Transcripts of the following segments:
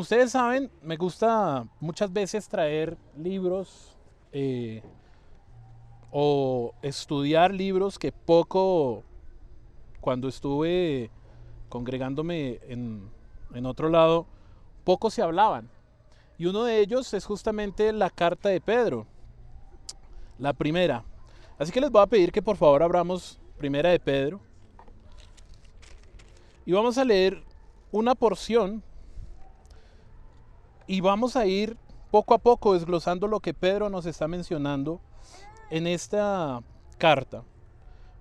Como ustedes saben, me gusta muchas veces traer libros o estudiar libros que poco, cuando estuve congregándome en otro lado, poco se hablaban. Y uno de ellos es justamente la carta de Pedro, la primera. Así que les voy a pedir que por favor abramos primera de Pedro y vamos a leer una porción y vamos a ir poco a poco desglosando lo que Pedro nos está mencionando en esta carta.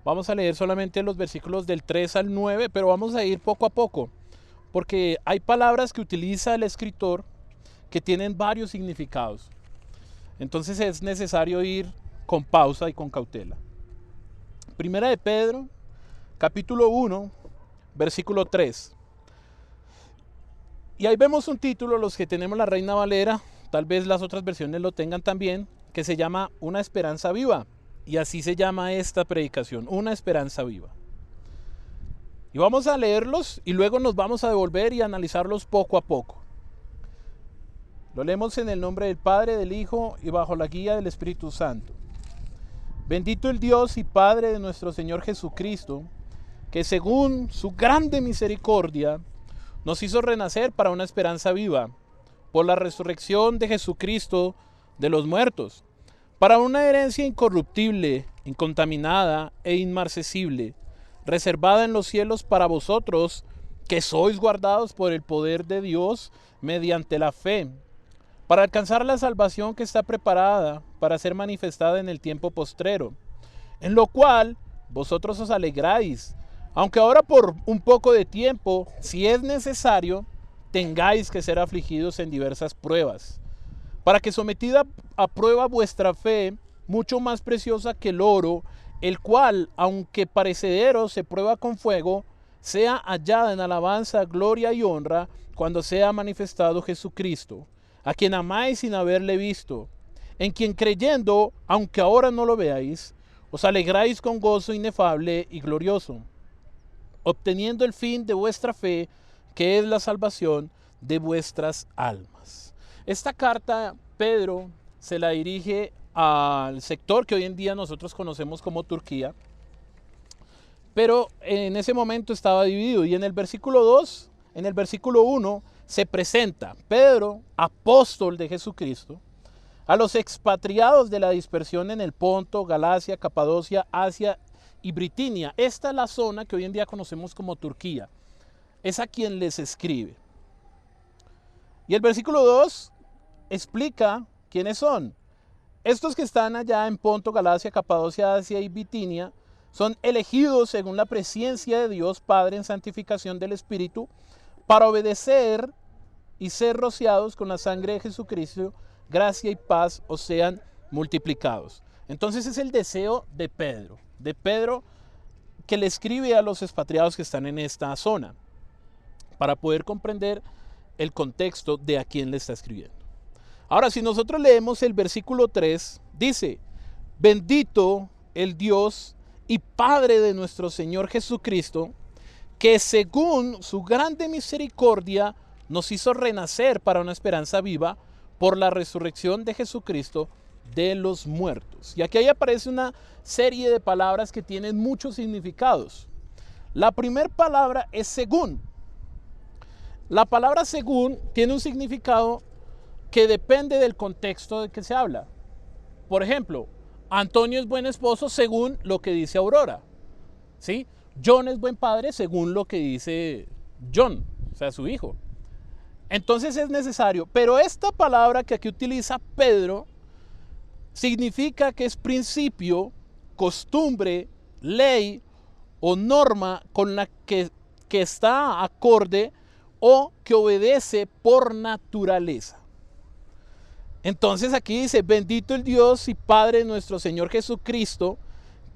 Vamos a leer solamente los versículos del 3 al 9, pero vamos a ir poco a poco, porque hay palabras que utiliza el escritor que tienen varios significados. Entonces es necesario ir con pausa y con cautela. Primera de Pedro, capítulo 1, versículo 3. Y ahí vemos un título, los que tenemos la Reina Valera, tal vez las otras versiones lo tengan también, que se llama Una esperanza viva. Y así se llama esta predicación, Una esperanza viva. Y vamos a leerlos y luego nos vamos a devolver y analizarlos poco a poco. Lo leemos en el nombre del Padre, del Hijo y bajo la guía del Espíritu Santo. Bendito el Dios y Padre de nuestro Señor Jesucristo, que según su grande misericordia nos hizo renacer para una esperanza viva, por la resurrección de Jesucristo de los muertos, para una herencia incorruptible, incontaminada e inmarcesible, reservada en los cielos para vosotros, que sois guardados por el poder de Dios mediante la fe, para alcanzar la salvación que está preparada para ser manifestada en el tiempo postrero, en lo cual vosotros os alegráis, aunque ahora por un poco de tiempo, si es necesario, tengáis que ser afligidos en diversas pruebas, para que sometida a prueba vuestra fe, mucho más preciosa que el oro, el cual, aunque perecedero, se prueba con fuego, sea hallada en alabanza, gloria y honra, cuando sea manifestado Jesucristo, a quien amáis sin haberle visto, en quien creyendo, aunque ahora no lo veáis, os alegráis con gozo inefable y glorioso, obteniendo el fin de vuestra fe, que es la salvación de vuestras almas. Esta carta Pedro se la dirige al sector que hoy en día nosotros conocemos como Turquía, pero en ese momento estaba dividido, y en el versículo 2, en el versículo 1, se presenta Pedro, apóstol de Jesucristo, a los expatriados de la dispersión en el Ponto, Galacia, Capadocia, Asia y Bitinia. Esta es la zona que hoy en día conocemos como Turquía. Es a quien les escribe. Y el versículo 2 explica quiénes son. Estos que están allá en Ponto, Galacia, Capadocia, Asia y Bitinia son elegidos según la presencia de Dios Padre en santificación del Espíritu para obedecer y ser rociados con la sangre de Jesucristo, gracia y paz os sean multiplicados. Entonces es el deseo de Pedro que le escribe a los expatriados que están en esta zona, para poder comprender el contexto de a quién le está escribiendo. Ahora, si nosotros leemos el versículo 3, dice, bendito el Dios y Padre de nuestro Señor Jesucristo, que según su grande misericordia nos hizo renacer para una esperanza viva por la resurrección de Jesucristo de los muertos. Y aquí ahí aparece una serie de palabras que tienen muchos significados. La primera palabra es según. La palabra según tiene un significado que depende del contexto de que se habla. Por ejemplo, Antonio es buen esposo según lo que dice Aurora, ¿sí? John es buen padre según lo que dice John, o sea, su hijo. Entonces es necesario, pero esta palabra que aquí utiliza Pedro significa que es principio, costumbre, ley o norma con la que está acorde o que obedece por naturaleza. Entonces aquí dice, bendito el Dios y Padre de nuestro Señor Jesucristo,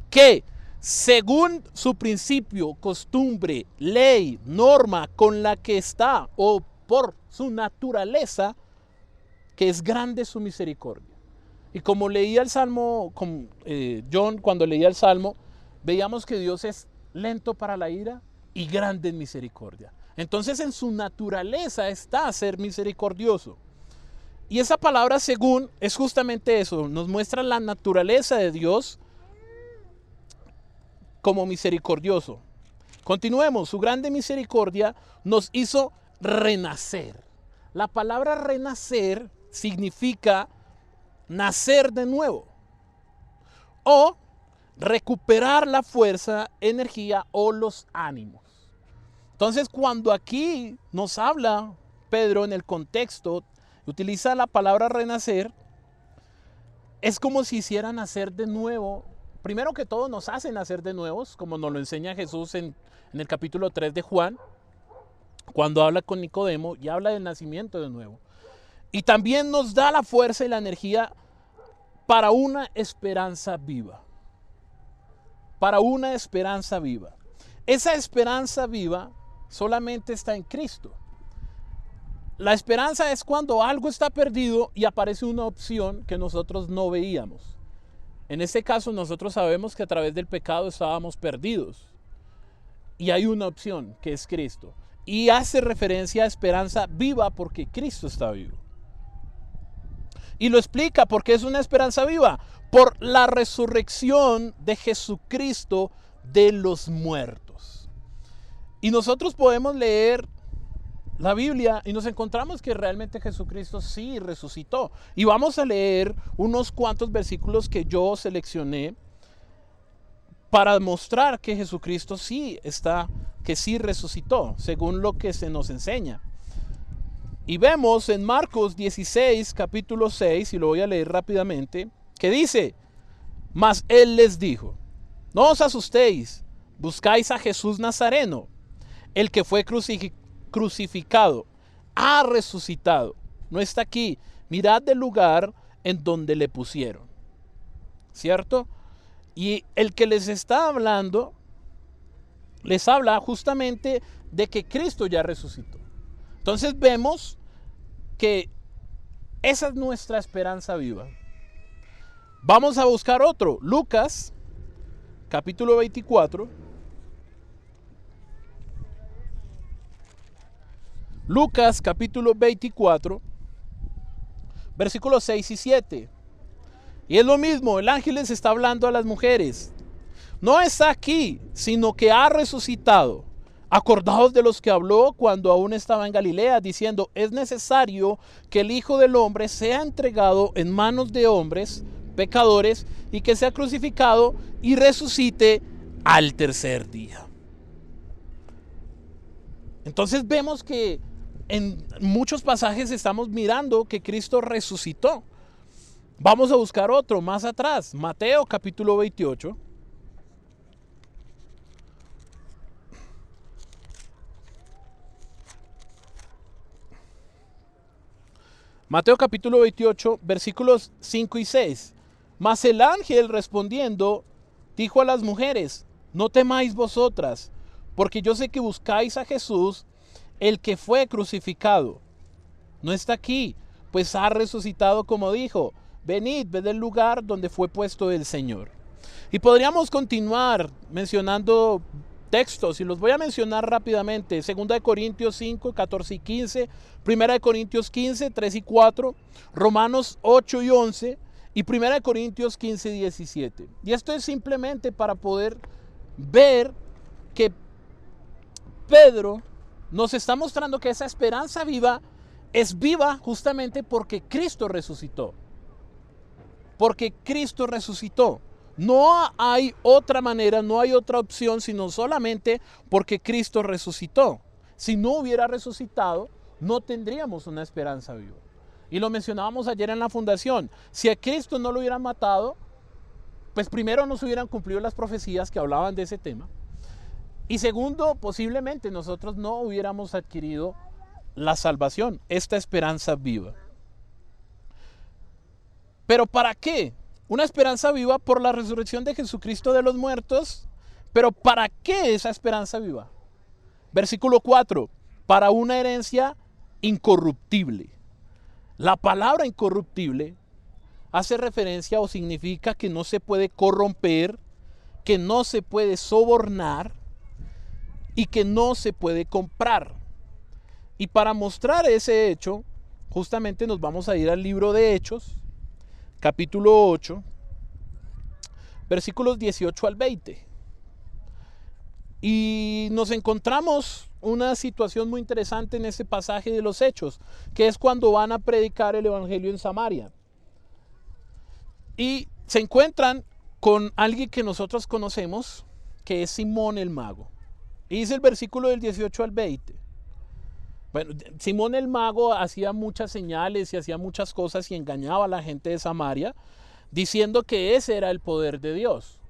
que según su principio, costumbre, ley, norma con la que está o por su naturaleza, que es grande su misericordia. Y como leía el Salmo, John cuando leía el Salmo, veíamos que Dios es lento para la ira y grande en misericordia. Entonces en su naturaleza está ser misericordioso. Y esa palabra según es justamente eso, nos muestra la naturaleza de Dios como misericordioso. Continuemos, su grande misericordia nos hizo renacer. La palabra renacer significa nacer de nuevo o recuperar la fuerza, energía o los ánimos. Entonces, cuando aquí nos habla Pedro en el contexto, utiliza la palabra renacer, es como si hiciera nacer de nuevo. Primero que todo nos hace nacer de nuevos, como nos lo enseña Jesús en el capítulo 3 de Juan, cuando habla con Nicodemo y habla del nacimiento de nuevo. Y también nos da la fuerza y la energía para una esperanza viva. Para una esperanza viva. Esa esperanza viva solamente está en Cristo. La esperanza es cuando algo está perdido y aparece una opción que nosotros no veíamos. En este caso nosotros sabemos que a través del pecado estábamos perdidos. Y hay una opción que es Cristo. Y hace referencia a esperanza viva porque Cristo está vivo. Y lo explica porque es una esperanza viva. Por la resurrección de Jesucristo de los muertos. Y nosotros podemos leer la Biblia y nos encontramos que realmente Jesucristo sí resucitó. Y vamos a leer unos cuantos versículos que yo seleccioné para mostrar que Jesucristo sí resucitó, según lo que se nos enseña. Y vemos en Marcos 16, capítulo 6, y lo voy a leer rápidamente, que dice: mas él les dijo, no os asustéis, buscáis a Jesús Nazareno, el que fue crucificado, ha resucitado, no está aquí, mirad del lugar en donde le pusieron. ¿Cierto? Y el que les está hablando, les habla justamente de que Cristo ya resucitó. Entonces vemos que esa es nuestra esperanza viva. Vamos a buscar otro, Lucas, capítulo 24. Lucas, capítulo 24, versículos 6 y 7. Y es lo mismo, el ángel les está hablando a las mujeres. No está aquí, sino que ha resucitado. Acordaos de los que habló cuando aún estaba en Galilea, diciendo: es necesario que el Hijo del Hombre sea entregado en manos de hombres pecadores y que sea crucificado y resucite al tercer día. Entonces vemos que en muchos pasajes estamos mirando que Cristo resucitó. Vamos a buscar otro más atrás, Mateo capítulo 28. Mateo capítulo 28, versículos 5 y 6. Mas el ángel respondiendo dijo a las mujeres: no temáis vosotras, porque yo sé que buscáis a Jesús, el que fue crucificado. No está aquí, pues ha resucitado como dijo. Venid, ved el lugar donde fue puesto el Señor. Y podríamos continuar mencionando textos, y los voy a mencionar rápidamente. 2 Corintios 5, 14 y 15, 1 Corintios 15, 3 y 4, Romanos 8 y 11, y 1 Corintios 15 y 17. Y esto es simplemente para poder ver que Pedro nos está mostrando que esa esperanza viva es viva justamente porque Cristo resucitó. Porque Cristo resucitó. No hay otra manera, no hay otra opción, sino solamente porque Cristo resucitó. Si no hubiera resucitado, no tendríamos una esperanza viva. Y lo mencionábamos ayer en la fundación. Si a Cristo no lo hubieran matado, pues primero no se hubieran cumplido las profecías que hablaban de ese tema. Y segundo, posiblemente nosotros no hubiéramos adquirido la salvación, esta esperanza viva. ¿Pero para qué? Una esperanza viva por la resurrección de Jesucristo de los muertos. ¿Pero para qué esa esperanza viva? Versículo 4. Para una herencia incorruptible. La palabra incorruptible hace referencia o significa que no se puede corromper, que no se puede sobornar y que no se puede comprar. Y para mostrar ese hecho, justamente nos vamos a ir al libro de Hechos, capítulo 8, versículos 18 al 20. Y nos encontramos una situación muy interesante en este pasaje de los Hechos, que es cuando van a predicar el evangelio en Samaria. Y se encuentran con alguien que nosotros conocemos, que es Simón el Mago. Y dice el versículo del 18 al 20. Bueno, Simón el Mago hacía muchas señales y hacía muchas cosas y engañaba a la gente de Samaria, diciendo que ese era el poder de Dios,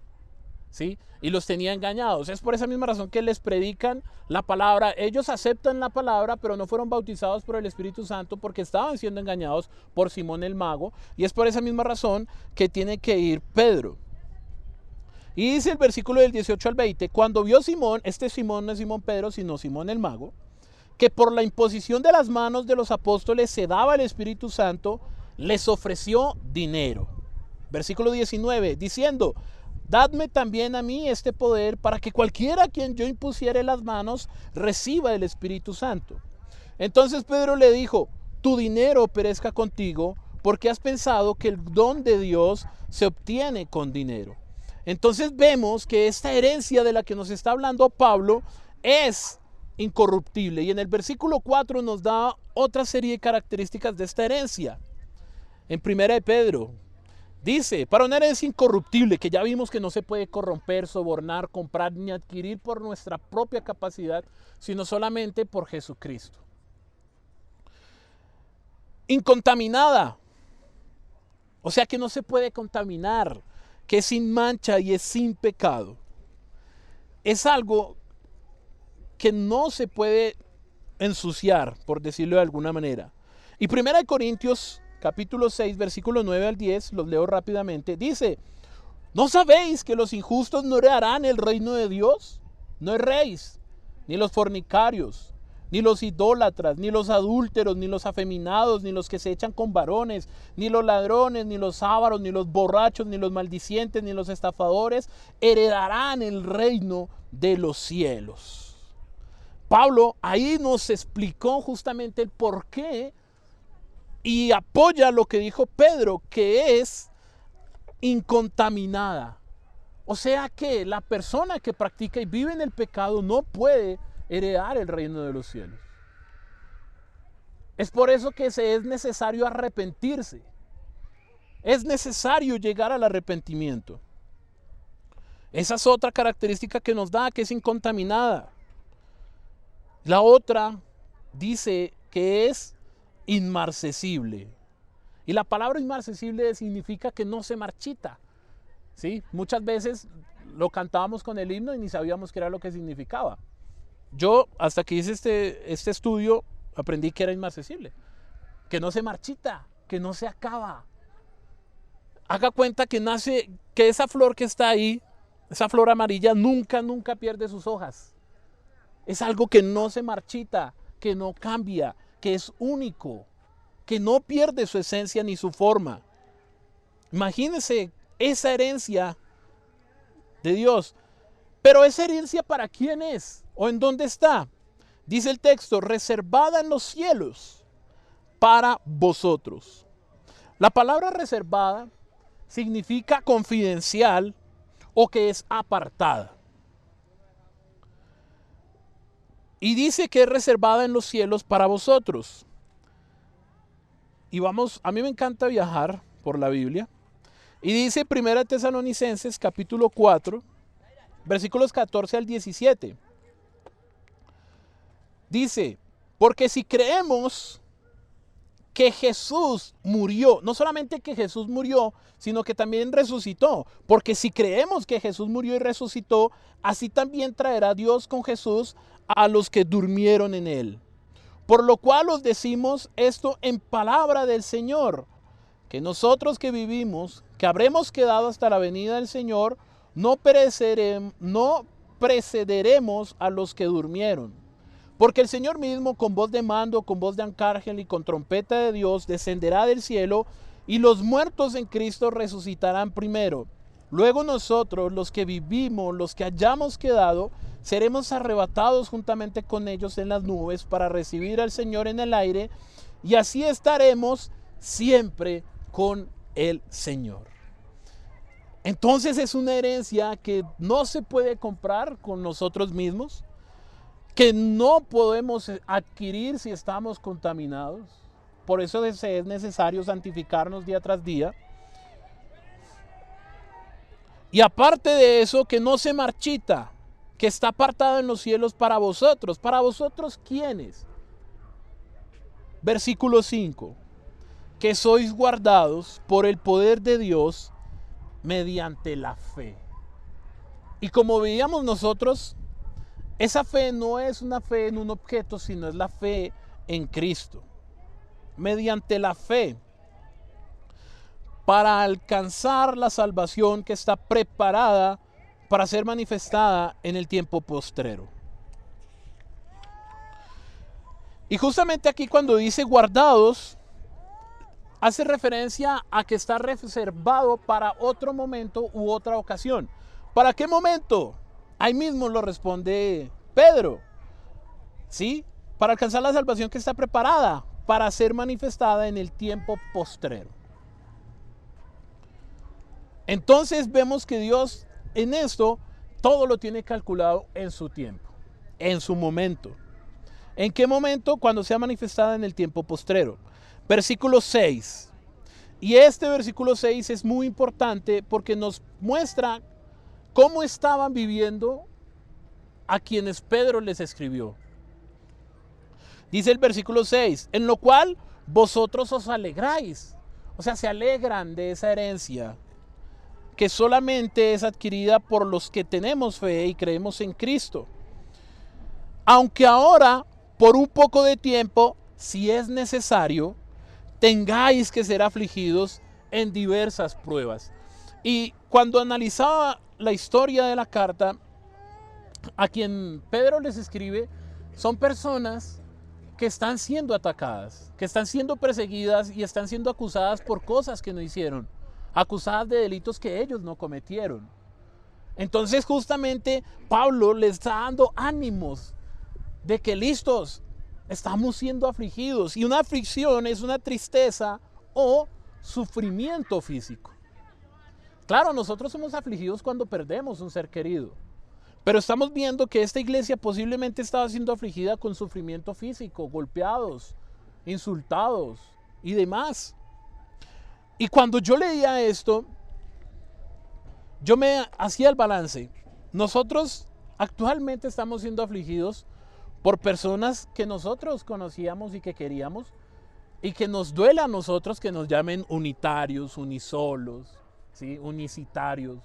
¿sí? Y los tenía engañados. Es por esa misma razón que les predican la palabra. Ellos aceptan la palabra, pero no fueron bautizados por el Espíritu Santo porque estaban siendo engañados por Simón el Mago. Y es por esa misma razón que tiene que ir Pedro. Y dice el versículo del 18 al 20, cuando vio Simón, este Simón no es Simón Pedro, sino Simón el Mago, que por la imposición de las manos de los apóstoles se daba el Espíritu Santo, les ofreció dinero. Versículo 19, diciendo, dadme también a mí este poder para que cualquiera a quien yo impusiere las manos reciba el Espíritu Santo. Entonces Pedro le dijo, tu dinero perezca contigo, porque has pensado que el don de Dios se obtiene con dinero. Entonces vemos que esta herencia de la que nos está hablando Pablo es incorruptible. Y en el versículo 4 nos da otra serie de características de esta herencia. En 1 de Pedro dice, para una herencia incorruptible, que ya vimos que no se puede corromper, sobornar, comprar ni adquirir por nuestra propia capacidad, sino solamente por Jesucristo. Incontaminada, o sea que no se puede contaminar, que es sin mancha y es sin pecado. Es algo que no se puede ensuciar, por decirlo de alguna manera. Y 1 Corintios capítulo 6, versículo 9 al 10, los leo rápidamente, dice, ¿no sabéis que los injustos no heredarán el reino de Dios? No erréis, ni los fornicarios, ni los idólatras, ni los adúlteros, ni los afeminados, ni los que se echan con varones, ni los ladrones, ni los ávaros, ni los borrachos, ni los maldicientes, ni los estafadores, heredarán el reino de los cielos. Pablo ahí nos explicó justamente el por qué y apoya lo que dijo Pedro, que es incontaminada. O sea que la persona que practica y vive en el pecado no puede heredar el reino de los cielos. Es por eso que es necesario arrepentirse. Es necesario llegar al arrepentimiento. Esa es otra característica que nos da, que es incontaminada. La otra dice que es inmarcesible. Y la palabra inmarcesible significa que no se marchita. ¿Sí? Muchas veces lo cantábamos con el himno y ni sabíamos qué era lo que significaba. Yo, hasta que hice este estudio, aprendí que era inmarcesible. Que no se marchita, que no se acaba. Haga cuenta que que esa flor que está ahí, esa flor amarilla, nunca pierde sus hojas. Es algo que no se marchita, que no cambia, que es único, que no pierde su esencia ni su forma. Imagínense esa herencia de Dios. Pero esa herencia, ¿para quién es? ¿O en dónde está? Dice el texto, reservada en los cielos para vosotros. La palabra reservada significa confidencial o que es apartada. Y dice que es reservada en los cielos para vosotros. Y vamos, a mí me encanta viajar por la Biblia. Y dice 1 Tesalonicenses capítulo 4, versículos 14 al 17. Dice, porque si creemos que Jesús murió, no solamente que Jesús murió, sino que también resucitó. Porque si creemos que Jesús murió y resucitó, así también traerá Dios con Jesús a los que durmieron en él. Por lo cual os decimos esto en palabra del Señor, que nosotros que vivimos, que habremos quedado hasta la venida del Señor, no precederemos a los que durmieron. Porque el Señor mismo, con voz de mando, con voz de arcángel y con trompeta de Dios, descenderá del cielo, y los muertos en Cristo resucitarán primero. Luego nosotros, los que vivimos, los que hayamos quedado, seremos arrebatados juntamente con ellos en las nubes para recibir al Señor en el aire, y así estaremos siempre con el Señor. Entonces es una herencia que no se puede comprar con nosotros mismos, que no podemos adquirir si estamos contaminados. Por eso es necesario santificarnos día tras día. Y aparte de eso, que no se marchita, que está apartado en los cielos para vosotros. ¿Para vosotros quiénes? Versículo 5. Que sois guardados por el poder de Dios mediante la fe. Y como veíamos nosotros, esa fe no es una fe en un objeto, sino es la fe en Cristo. Mediante la fe, para alcanzar la salvación que está preparada para ser manifestada en el tiempo postrero. Y justamente aquí cuando dice guardados, hace referencia a que está reservado para otro momento u otra ocasión. ¿Para qué momento? Ahí mismo lo responde Pedro. ¿Sí? Para alcanzar la salvación que está preparada para ser manifestada en el tiempo postrero. Entonces vemos que Dios en esto todo lo tiene calculado en su tiempo, en su momento. ¿En qué momento? Cuando sea manifestada en el tiempo postrero. Versículo 6. Y este versículo 6 es muy importante porque nos muestra cómo estaban viviendo a quienes Pedro les escribió. Dice el versículo 6, en lo cual vosotros os alegráis. O sea, se alegran de esa herencia que solamente es adquirida por los que tenemos fe y creemos en Cristo. Aunque ahora, por un poco de tiempo, si es necesario, tengáis que ser afligidos en diversas pruebas. Y cuando analizaba la historia de la carta, a quien Pedro les escribe, son personas que están siendo atacadas, que están siendo perseguidas y están siendo acusadas por cosas que no hicieron, acusadas de delitos que ellos no cometieron. Entonces justamente Pablo les está dando ánimos de que listos, estamos siendo afligidos, y una aflicción es una tristeza o sufrimiento físico. Claro, nosotros somos afligidos cuando perdemos un ser querido, pero estamos viendo que esta iglesia posiblemente estaba siendo afligida con sufrimiento físico, golpeados, insultados y demás. Y cuando yo leía esto, yo me hacía el balance. Nosotros actualmente estamos siendo afligidos por personas que nosotros conocíamos y que queríamos, y que nos duele a nosotros que nos llamen unitarios, unisolos, ¿sí? Unicitarios,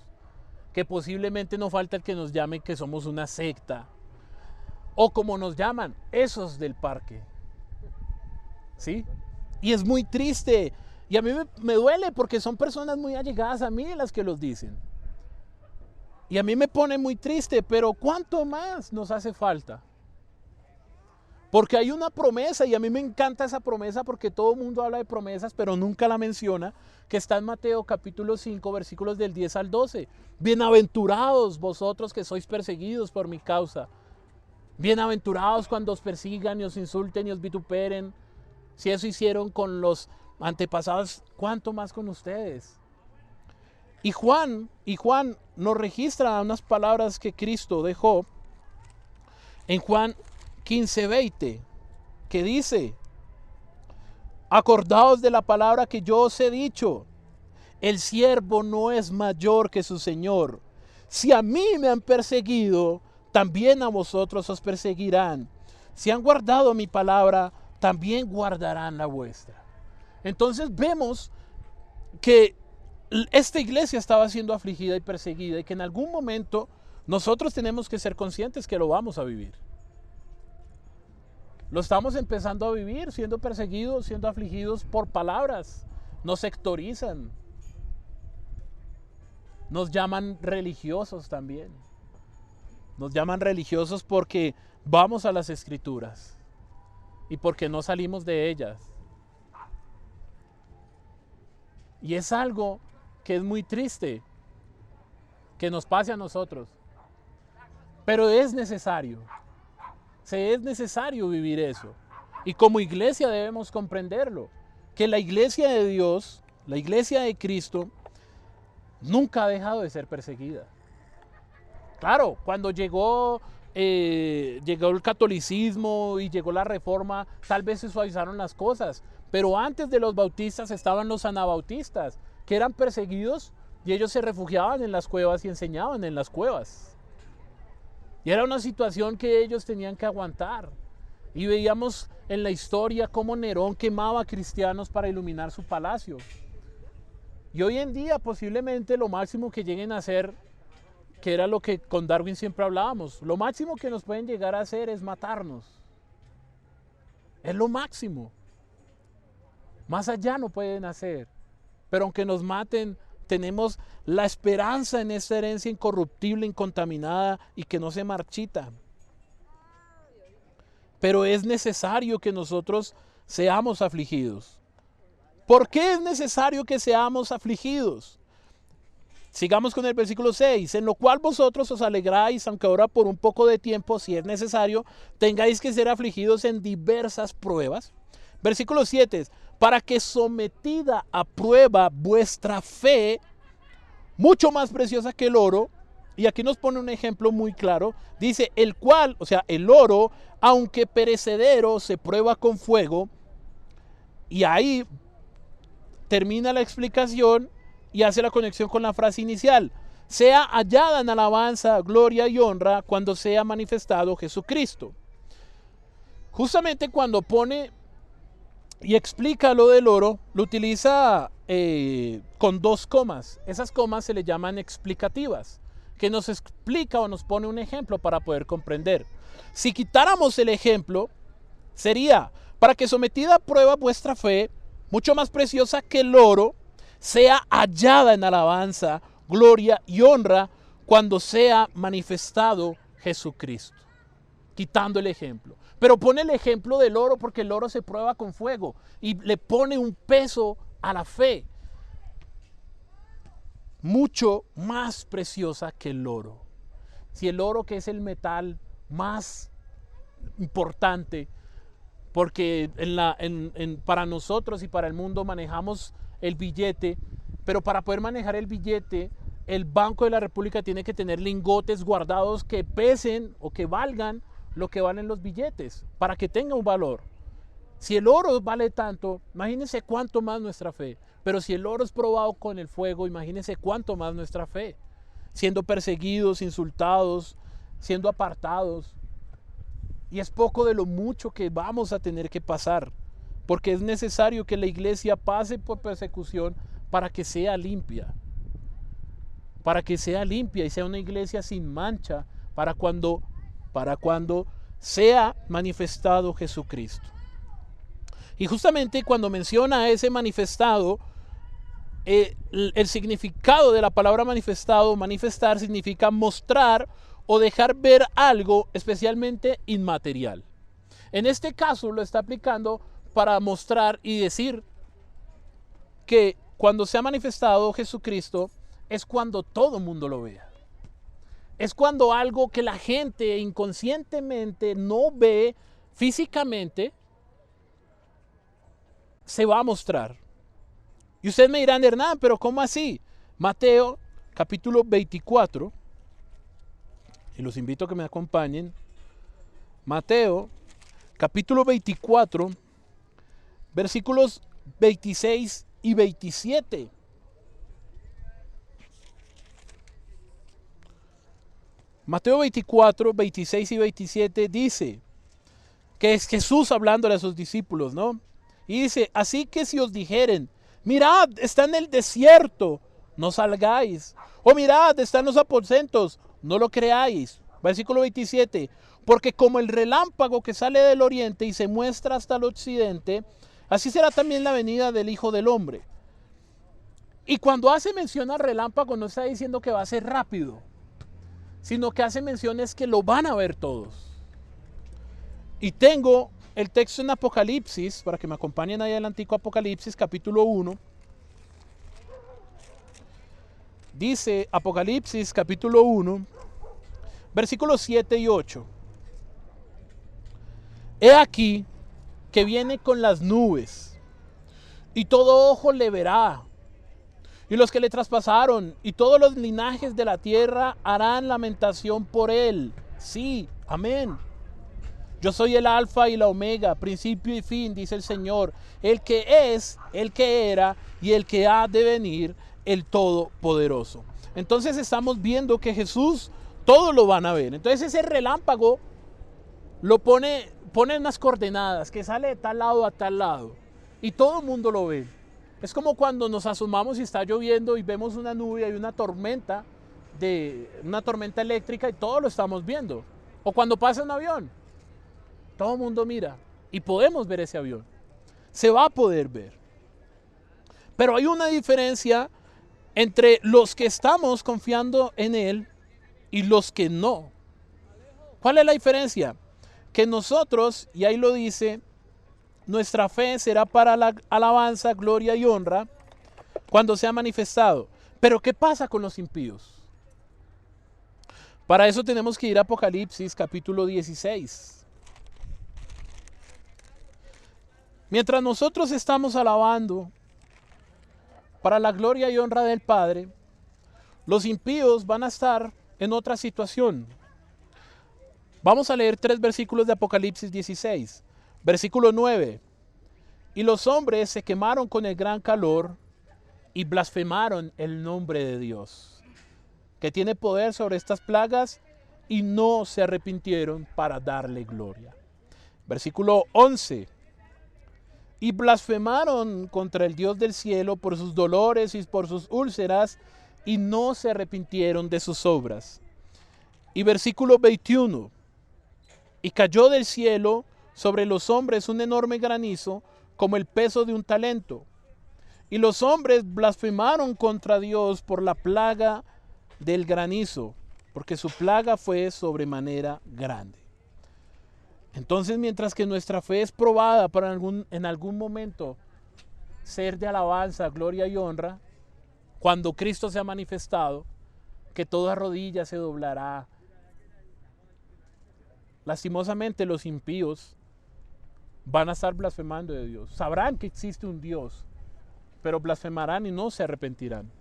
que posiblemente no falta el que nos llame que somos una secta, o como nos llaman, esos del parque, ¿sí? Y es muy triste, y a mí me duele porque son personas muy allegadas a mí las que los dicen. Y a mí me pone muy triste, pero ¿cuánto más nos hace falta? Porque hay una promesa, y a mí me encanta esa promesa porque todo el mundo habla de promesas, pero nunca la menciona, que está en Mateo capítulo 5, versículos del 10 al 12. Bienaventurados vosotros que sois perseguidos por mi causa. Bienaventurados cuando os persigan y os insulten y os vituperen. Si eso hicieron con los antepasados, ¿cuánto más con ustedes? Y Juan nos registra unas palabras que Cristo dejó en Juan 15:20, que dice: acordaos de la palabra que yo os he dicho, el siervo no es mayor que su señor. Si a mí me han perseguido, también a vosotros os perseguirán. Si han guardado mi palabra, también guardarán la vuestra. Entonces vemos que esta iglesia estaba siendo afligida y perseguida, y que en algún momento nosotros tenemos que ser conscientes que lo vamos a vivir. Lo estamos empezando a vivir, siendo perseguidos, siendo afligidos por palabras. Nos sectorizan. Nos llaman religiosos también. Nos llaman religiosos porque vamos a las escrituras y porque no salimos de ellas. Y es algo que es muy triste que nos pase a nosotros. Pero es necesario. Es necesario vivir eso. Y como iglesia debemos comprenderlo. Que la iglesia de Dios, la iglesia de Cristo, nunca ha dejado de ser perseguida. Claro, cuando llegó el catolicismo y llegó la reforma, tal vez se suavizaron las cosas. Pero antes de los bautistas estaban los anabautistas, que eran perseguidos y ellos se refugiaban en las cuevas y enseñaban en las cuevas. Y era una situación que ellos tenían que aguantar. Y veíamos en la historia cómo Nerón quemaba cristianos para iluminar su palacio. Y hoy en día posiblemente lo máximo que lleguen a hacer, que era lo que con Darwin siempre hablábamos, lo máximo que nos pueden llegar a hacer es matarnos. Es lo máximo. Más allá no pueden hacer. Pero aunque nos maten, tenemos la esperanza en esta herencia incorruptible, incontaminada y que no se marchita. Pero es necesario que nosotros seamos afligidos. ¿Por qué es necesario que seamos afligidos? Sigamos con el versículo 6. En lo cual vosotros os alegráis, aunque ahora por un poco de tiempo, si es necesario, tengáis que ser afligidos en diversas pruebas. Versículo 7. Para que sometida a prueba vuestra fe, mucho más preciosa que el oro, y aquí nos pone un ejemplo muy claro, dice, el cual, o sea, el oro, aunque perecedero, se prueba con fuego, y ahí termina la explicación y hace la conexión con la frase inicial, sea hallada en alabanza, gloria y honra cuando sea manifestado Jesucristo. Justamente cuando pone y explica lo del oro, lo utiliza con dos comas. Esas comas se le llaman explicativas, que nos explica o nos pone un ejemplo para poder comprender. Si quitáramos el ejemplo, sería, para que sometida a prueba vuestra fe, mucho más preciosa que el oro, sea hallada en alabanza, gloria y honra cuando sea manifestado Jesucristo. Quitando el ejemplo. Pero pone el ejemplo del oro porque el oro se prueba con fuego y le pone un peso a la fe. Mucho más preciosa que el oro. Si el oro, que es el metal más importante, porque para nosotros y para el mundo manejamos el billete, pero para poder manejar el billete, el Banco de la República tiene que tener lingotes guardados que pesen o que valgan lo que valen los billetes, para que tenga un valor. Si el oro vale tanto, imagínense cuánto más nuestra fe. Pero si el oro es probado con el fuego, imagínense cuánto más nuestra fe. Siendo perseguidos, insultados, siendo apartados. Y es poco de lo mucho que vamos a tener que pasar, porque es necesario que la iglesia pase por persecución para que sea limpia. Para que sea limpia y sea una iglesia sin mancha para cuando sea manifestado Jesucristo. Y justamente cuando menciona a ese manifestado, el significado de la palabra manifestado, manifestar, significa mostrar o dejar ver algo especialmente inmaterial. En este caso lo está aplicando para mostrar y decir que cuando se ha manifestado Jesucristo es cuando todo el mundo lo vea. Es cuando algo que la gente inconscientemente no ve físicamente se va a mostrar. Y ustedes me dirán, Hernán, pero ¿cómo así? Mateo capítulo 24, y los invito a que me acompañen. Mateo capítulo 24, versículos 26 y 27. Mateo 24, 26 y 27 dice, que es Jesús hablándole a sus discípulos, ¿no? Y dice, así que si os dijeren, mirad, está en el desierto, no salgáis. O mirad, está en los aposentos, no lo creáis. Versículo 27, porque como el relámpago que sale del oriente y se muestra hasta el occidente, así será también la venida del Hijo del Hombre. Y cuando hace mención al relámpago no está diciendo que va a ser rápido, sino que hace mención es que lo van a ver todos. Y tengo el texto en Apocalipsis, para que me acompañen ahí al antiguo Apocalipsis, capítulo 1. Dice Apocalipsis, capítulo 1, Versículos 7 y 8. He aquí que viene con las nubes, y todo ojo le verá, y los que le traspasaron, y todos los linajes de la tierra harán lamentación por él. Sí, amén. Yo soy el alfa y la omega, principio y fin, dice el Señor, el que es, el que era y el que ha de venir, el Todopoderoso. Entonces estamos viendo que Jesús, todos lo van a ver. Entonces ese relámpago lo pone unas coordenadas, que sale de tal lado a tal lado, y todo el mundo lo ve. Es como cuando nos asomamos y está lloviendo y vemos una nube y una tormenta eléctrica y todos lo estamos viendo. O cuando pasa un avión, todo el mundo mira y podemos ver ese avión. Se va a poder ver. Pero hay una diferencia entre los que estamos confiando en Él y los que no. ¿Cuál es la diferencia? Que nosotros, y ahí lo dice, nuestra fe será para la alabanza, gloria y honra cuando sea manifestado. Pero ¿qué pasa con los impíos? Para eso tenemos que ir a Apocalipsis capítulo 16. Mientras nosotros estamos alabando para la gloria y honra del Padre, los impíos van a estar en otra situación. Vamos a leer 3 versículos de Apocalipsis 16. Versículo 9. Y los hombres se quemaron con el gran calor y blasfemaron el nombre de Dios, que tiene poder sobre estas plagas, y no se arrepintieron para darle gloria. Versículo 11. Y blasfemaron contra el Dios del cielo por sus dolores y por sus úlceras, y no se arrepintieron de sus obras. Y versículo 21. Y cayó del cielo sobre los hombres un enorme granizo, como el peso de un talento. Y los hombres blasfemaron contra Dios por la plaga del granizo, porque su plaga fue sobremanera grande. Entonces, mientras que nuestra fe es probada para en algún momento ser de alabanza, gloria y honra, cuando Cristo se ha manifestado, que toda rodilla se doblará. Lastimosamente los impíos van a estar blasfemando de Dios. Sabrán que existe un Dios, pero blasfemarán y no se arrepentirán.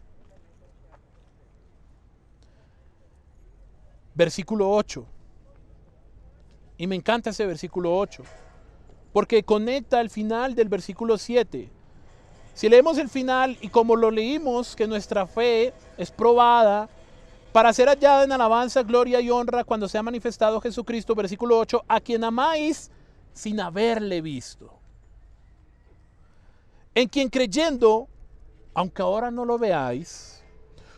Versículo 8. Y me encanta ese versículo 8, porque conecta el final del versículo 7. Si leemos el final y como lo leímos, que nuestra fe es probada para ser hallada en alabanza, gloria y honra cuando sea manifestado Jesucristo, versículo 8, a quien amáis sin haberle visto, en quien creyendo, aunque ahora no lo veáis,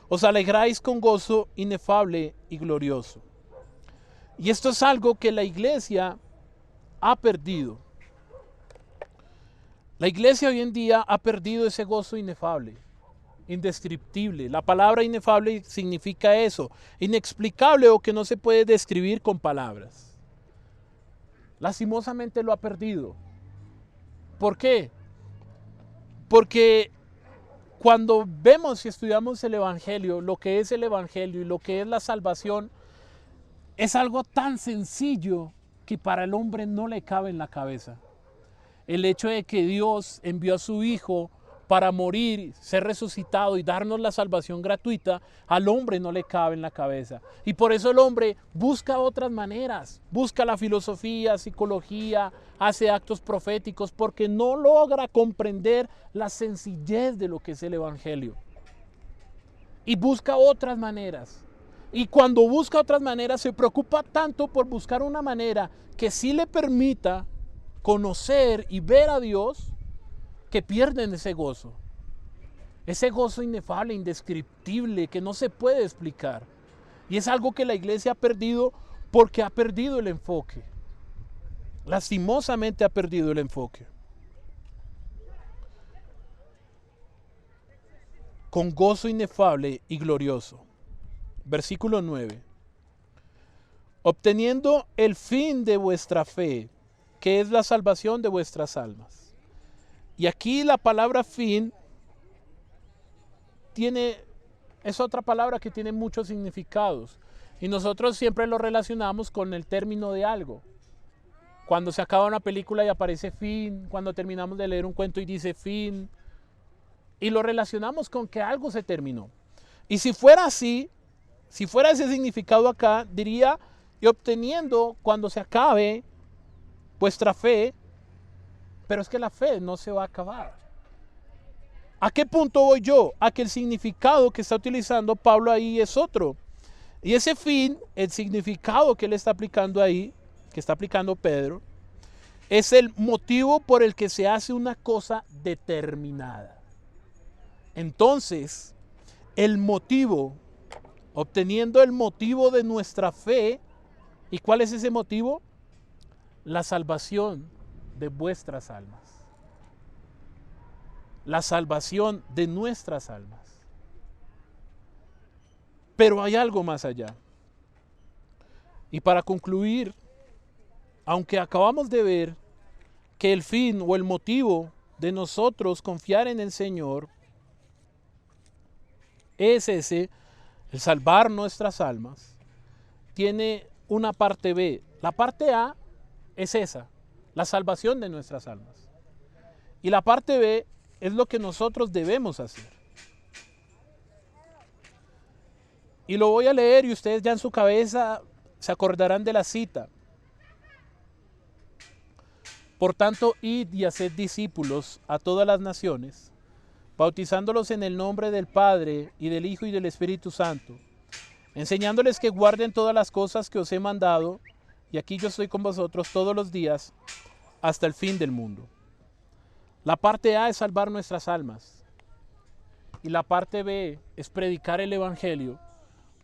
os alegráis con gozo inefable y glorioso. Y esto es algo que la iglesia ha perdido. La iglesia hoy en día ha perdido ese gozo inefable, indescriptible. La palabra inefable significa eso, inexplicable o que no se puede describir con palabras. Lastimosamente lo ha perdido. ¿Por qué? Porque cuando vemos y estudiamos el Evangelio, lo que es el Evangelio y lo que es la salvación, es algo tan sencillo que para el hombre no le cabe en la cabeza. El hecho de que Dios envió a su Hijo para morir, ser resucitado y darnos la salvación gratuita, al hombre no le cabe en la cabeza. Y por eso el hombre busca otras maneras, busca la filosofía, psicología, hace actos proféticos, porque no logra comprender la sencillez de lo que es el Evangelio. Y busca otras maneras. Y cuando busca otras maneras se preocupa tanto por buscar una manera que sí le permita conocer y ver a Dios, que pierden ese gozo inefable, indescriptible, que no se puede explicar. Y es algo que la iglesia ha perdido porque ha perdido el enfoque. Lastimosamente ha perdido el enfoque. Con gozo inefable y glorioso. Versículo 9. Obteniendo el fin de vuestra fe, que es la salvación de vuestras almas. Y aquí la palabra fin es otra palabra que tiene muchos significados. Y nosotros siempre lo relacionamos con el término de algo. Cuando se acaba una película y aparece fin, cuando terminamos de leer un cuento y dice fin, y lo relacionamos con que algo se terminó. Y si fuera así, si fuera ese significado acá, diría, y obteniendo cuando se acabe vuestra fe, pero es que la fe no se va a acabar. ¿A qué punto voy yo? A que el significado que está utilizando Pablo ahí es otro. Y ese fin, el significado que él está aplicando ahí, que está aplicando Pedro, es el motivo por el que se hace una cosa determinada. Entonces, el motivo, obteniendo el motivo de nuestra fe, ¿y cuál es ese motivo? La salvación de vuestras almas. La salvación de nuestras almas. Pero hay algo más allá. Y para concluir, aunque acabamos de ver que el fin o el motivo de nosotros confiar en el Señor es ese, el salvar nuestras almas, tiene una parte B. La parte A es esa, la salvación de nuestras almas. Y la parte B es lo que nosotros debemos hacer. Y lo voy a leer y ustedes ya en su cabeza se acordarán de la cita. Por tanto, id y haced discípulos a todas las naciones, bautizándolos en el nombre del Padre y del Hijo y del Espíritu Santo, enseñándoles que guarden todas las cosas que os he mandado, y aquí yo estoy con vosotros todos los días hasta el fin del mundo. La parte A es salvar nuestras almas, y la parte B es predicar el Evangelio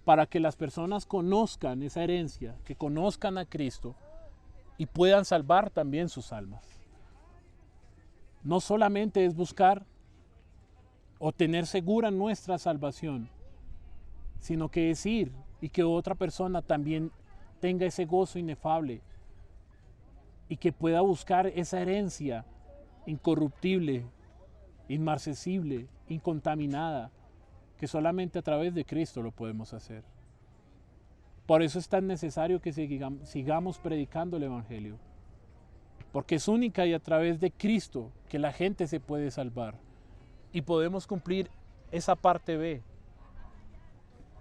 para que las personas conozcan esa herencia, que conozcan a Cristo y puedan salvar también sus almas. No solamente es buscar o tener segura nuestra salvación, sino que es ir y que otra persona también tenga ese gozo inefable y que pueda buscar esa herencia incorruptible, inmarcesible, incontaminada, que solamente a través de Cristo lo podemos hacer. Por eso es tan necesario que sigamos predicando el Evangelio, porque es única y a través de Cristo que la gente se puede salvar y podemos cumplir esa parte B,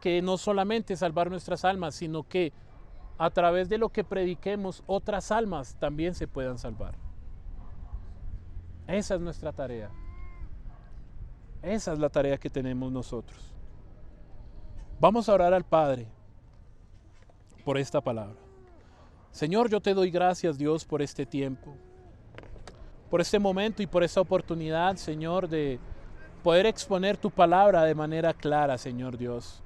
que no solamente salvar nuestras almas, sino que a través de lo que prediquemos otras almas también se puedan salvar. Esa es nuestra tarea. Esa es la tarea que tenemos nosotros. Vamos a orar al Padre por esta palabra. Señor, yo te doy gracias, Dios, por este tiempo, por este momento y por esta oportunidad, Señor, de poder exponer tu palabra de manera clara, Señor Dios.